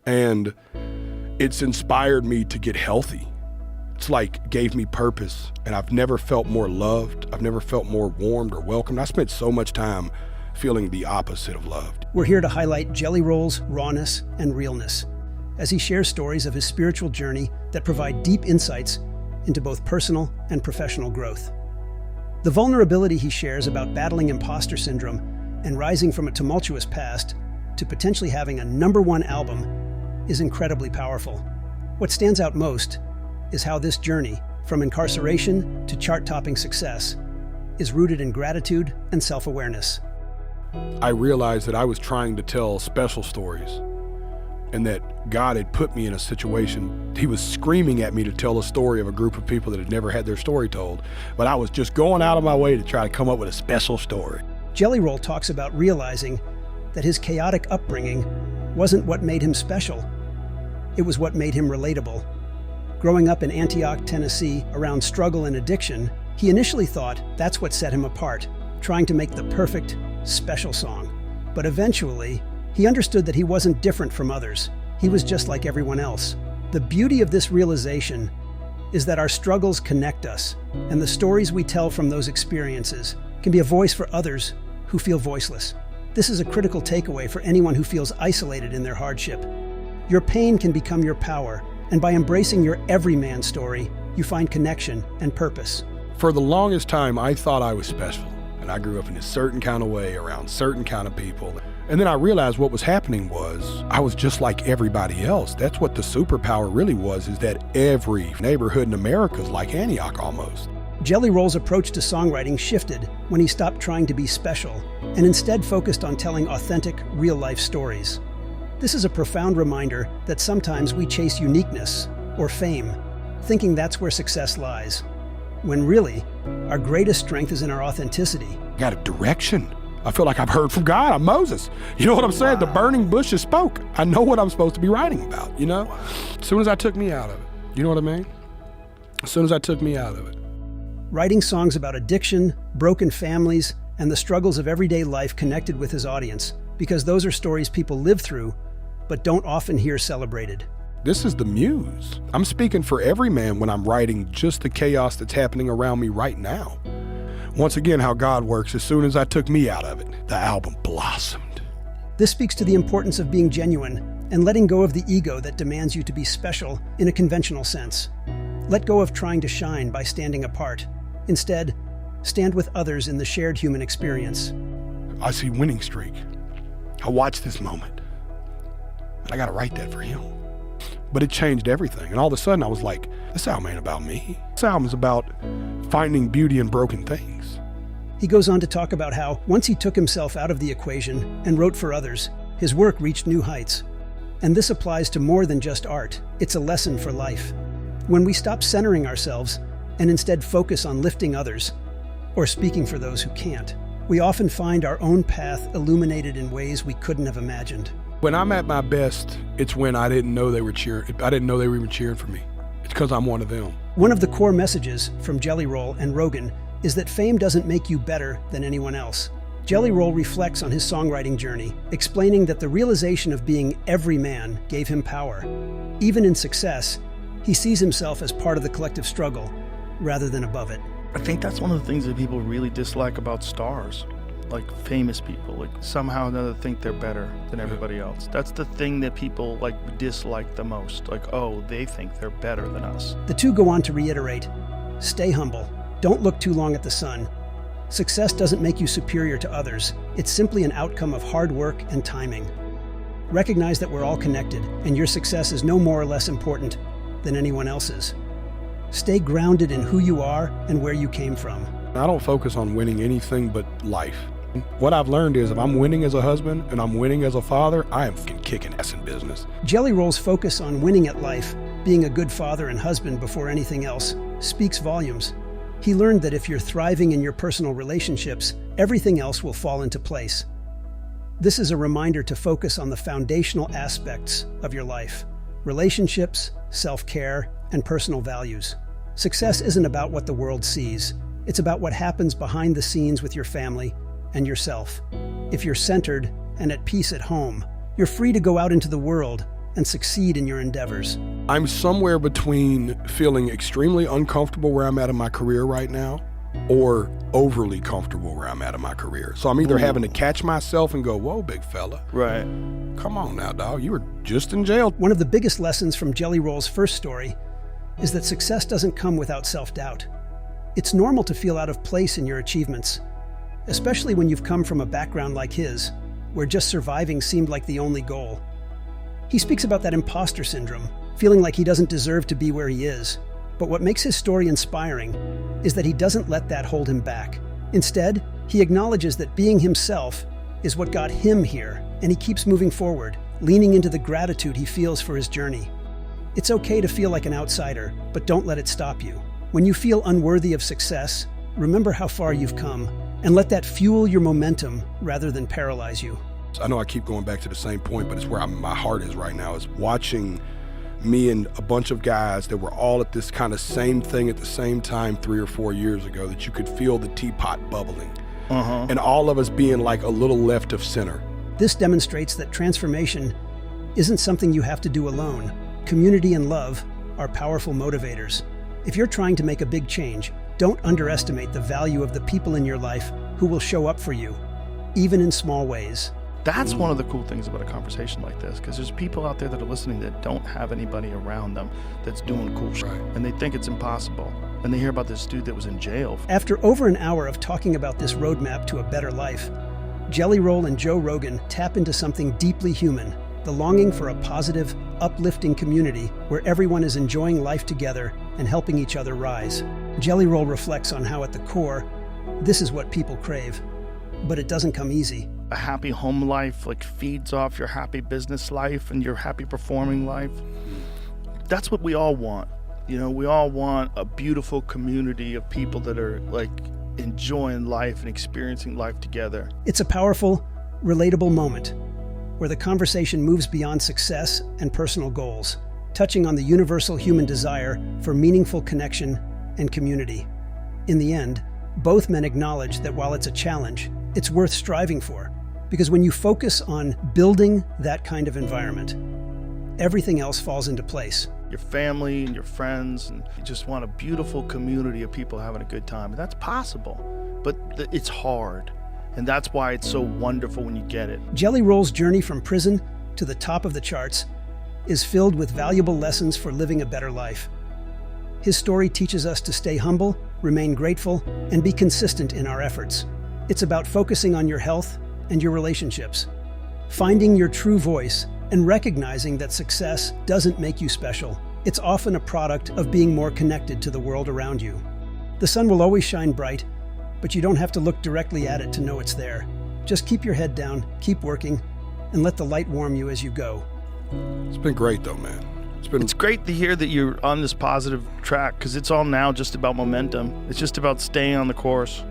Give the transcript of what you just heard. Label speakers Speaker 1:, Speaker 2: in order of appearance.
Speaker 1: And it's inspired me to get healthy. It's like gave me purpose, and I've never felt more loved. I've never felt more warmed or welcomed. I spent so much time feeling the opposite of loved.
Speaker 2: We're here to highlight Jelly Roll's rawness and realness as he shares stories of his spiritual journey that provide deep insights into both personal and professional growth. The vulnerability he shares about battling imposter syndrome and rising from a tumultuous past to potentially having a #1 album is incredibly powerful. What stands out most is how this journey, from incarceration to chart-topping success, is rooted in gratitude and self-awareness.
Speaker 1: I realized that I was trying to tell special stories and that God had put me in a situation. He was screaming at me to tell a story of a group of people that had never had their story told, but I was just going out of my way to try to come up with a special story.
Speaker 2: Jelly Roll talks about realizing that his chaotic upbringing wasn't what made him special. It was what made him relatable. Growing up in Antioch, Tennessee, around struggle and addiction, he initially thought that's what set him apart, trying to make the perfect, special song. But eventually, he understood that he wasn't different from others. He was just like everyone else. The beauty of this realization is that our struggles connect us, and the stories we tell from those experiences can be a voice for others who feel voiceless. This is a critical takeaway for anyone who feels isolated in their hardship. Your pain can become your power, and by embracing your everyman story, you find connection and purpose.
Speaker 1: For the longest time, I thought I was special, and I grew up in a certain kind of way around certain kind of people. And then I realized what was happening was I was just like everybody else. That's what the superpower really was, is that every neighborhood in America is like Antioch almost.
Speaker 2: Jelly Roll's approach to songwriting shifted when he stopped trying to be special and instead focused on telling authentic, real-life stories. This is a profound reminder that sometimes we chase uniqueness or fame, thinking that's where success lies, when really, our greatest strength is in our authenticity.
Speaker 1: Got a direction. I feel like I've heard from God. I'm Moses. You know what I'm saying? Wow. The burning bushes spoke. I know what I'm supposed to be writing about, you know? As soon as I took me out of it, you know what I mean? As soon as I took me out of it.
Speaker 2: Writing songs about addiction, broken families, and the struggles of everyday life connected with his audience, because those are stories people live through, but don't often hear celebrated.
Speaker 1: This is the muse. I'm speaking for every man when I'm writing just the chaos that's happening around me right now. Once again, how God works, as soon as I took me out of it, the album blossomed.
Speaker 2: This speaks to the importance of being genuine and letting go of the ego that demands you to be special in a conventional sense. Let go of trying to shine by standing apart. Instead, stand with others in the shared human experience.
Speaker 1: I see winning streak. I watched this moment. And I gotta write that for him. But it changed everything. And all of a sudden I was like, this album ain't about me. This album is about finding beauty in broken things.
Speaker 2: He goes on to talk about how, once he took himself out of the equation and wrote for others, his work reached new heights. And this applies to more than just art. It's a lesson for life. When we stop centering ourselves and instead focus on lifting others, or speaking for those who can't, we often find our own path illuminated in ways we couldn't have imagined.
Speaker 1: When I'm at my best, it's when I didn't know they were cheering. I didn't know they were even cheering for me. It's because I'm one of them.
Speaker 2: One of the core messages from Jelly Roll and Rogan is that fame doesn't make you better than anyone else. Jelly Roll reflects on his songwriting journey, explaining that the realization of being every man gave him power. Even in success, he sees himself as part of the collective struggle, rather than above it.
Speaker 3: I think that's one of the things that people really dislike about stars, like famous people, like somehow or another think they're better than everybody else. That's the thing that people like dislike the most. Like, oh, they think they're better than us.
Speaker 2: The two go on to reiterate, stay humble, don't look too long at the sun. Success doesn't make you superior to others. It's simply an outcome of hard work and timing. Recognize that we're all connected, and your success is no more or less important than anyone else's. Stay grounded in who you are and where you came from.
Speaker 1: I don't focus on winning anything but life. What I've learned is if I'm winning as a husband and I'm winning as a father, I am kicking ass in business.
Speaker 2: Jelly Roll's focus on winning at life, being a good father and husband before anything else, speaks volumes. He learned that if you're thriving in your personal relationships, everything else will fall into place. This is a reminder to focus on the foundational aspects of your life: relationships, self-care, and personal values. Success isn't about what the world sees. It's about what happens behind the scenes with your family and yourself. If you're centered and at peace at home, you're free to go out into the world and succeed in your endeavors.
Speaker 1: I'm somewhere between feeling extremely uncomfortable where I'm at in my career right now or overly comfortable where I'm at in my career. So I'm either having to catch myself and go, whoa, big fella.
Speaker 3: Right.
Speaker 1: Come on now, dog. You were just in jail.
Speaker 2: One of the biggest lessons from Jelly Roll's first story is that success doesn't come without self-doubt. It's normal to feel out of place in your achievements, especially when you've come from a background like his, where just surviving seemed like the only goal. He speaks about that imposter syndrome, feeling like he doesn't deserve to be where he is. But what makes his story inspiring is that he doesn't let that hold him back. Instead, he acknowledges that being himself is what got him here, and he keeps moving forward, leaning into the gratitude he feels for his journey. It's okay to feel like an outsider, but don't let it stop you. When you feel unworthy of success, remember how far you've come, and let that fuel your momentum rather than paralyze you.
Speaker 1: I know I keep going back to the same point, but it's where my heart is right now, is watching me and a bunch of guys that were all at this kind of same thing at the same time 3 or 4 years ago, that you could feel the teapot bubbling. And all of us being like a little left of center.
Speaker 2: This demonstrates that transformation isn't something you have to do alone. Community and love are powerful motivators. If you're trying to make a big change, don't underestimate the value of the people in your life who will show up for you, even in small ways.
Speaker 3: That's one of the cool things about a conversation like this, because there's people out there that are listening that don't have anybody around them that's doing cool shit, and they think it's impossible. And they hear about this dude that was in jail.
Speaker 2: After over an hour of talking about this roadmap to a better life, Jelly Roll and Joe Rogan tap into something deeply human, the longing for a positive, uplifting community where everyone is enjoying life together and helping each other rise. Jelly Roll reflects on how at the core, this is what people crave, but it doesn't come easy.
Speaker 3: A happy home life like feeds off your happy business life and your happy performing life. That's what we all want. You know, we all want a beautiful community of people that are like enjoying life and experiencing life together.
Speaker 2: It's a powerful, relatable moment where the conversation moves beyond success and personal goals, touching on the universal human desire for meaningful connection and community. In the end, both men acknowledge that while it's a challenge, it's worth striving for. Because when you focus on building that kind of environment, everything else falls into place.
Speaker 3: Your family and your friends, and you just want a beautiful community of people having a good time. And that's possible, but it's hard. And that's why it's so wonderful when you get it.
Speaker 2: Jelly Roll's journey from prison to the top of the charts is filled with valuable lessons for living a better life. His story teaches us to stay humble, remain grateful, and be consistent in our efforts. It's about focusing on your health and your relationships, finding your true voice, and recognizing that success doesn't make you special. It's often a product of being more connected to the world around you. The sun will always shine bright, but you don't have to look directly at it to know it's there. Just keep your head down, keep working, and let the light warm you as you go.
Speaker 1: It's been great though, man.
Speaker 3: It's great to hear that you're on this positive track, because it's all now just about momentum. It's just about staying on the course.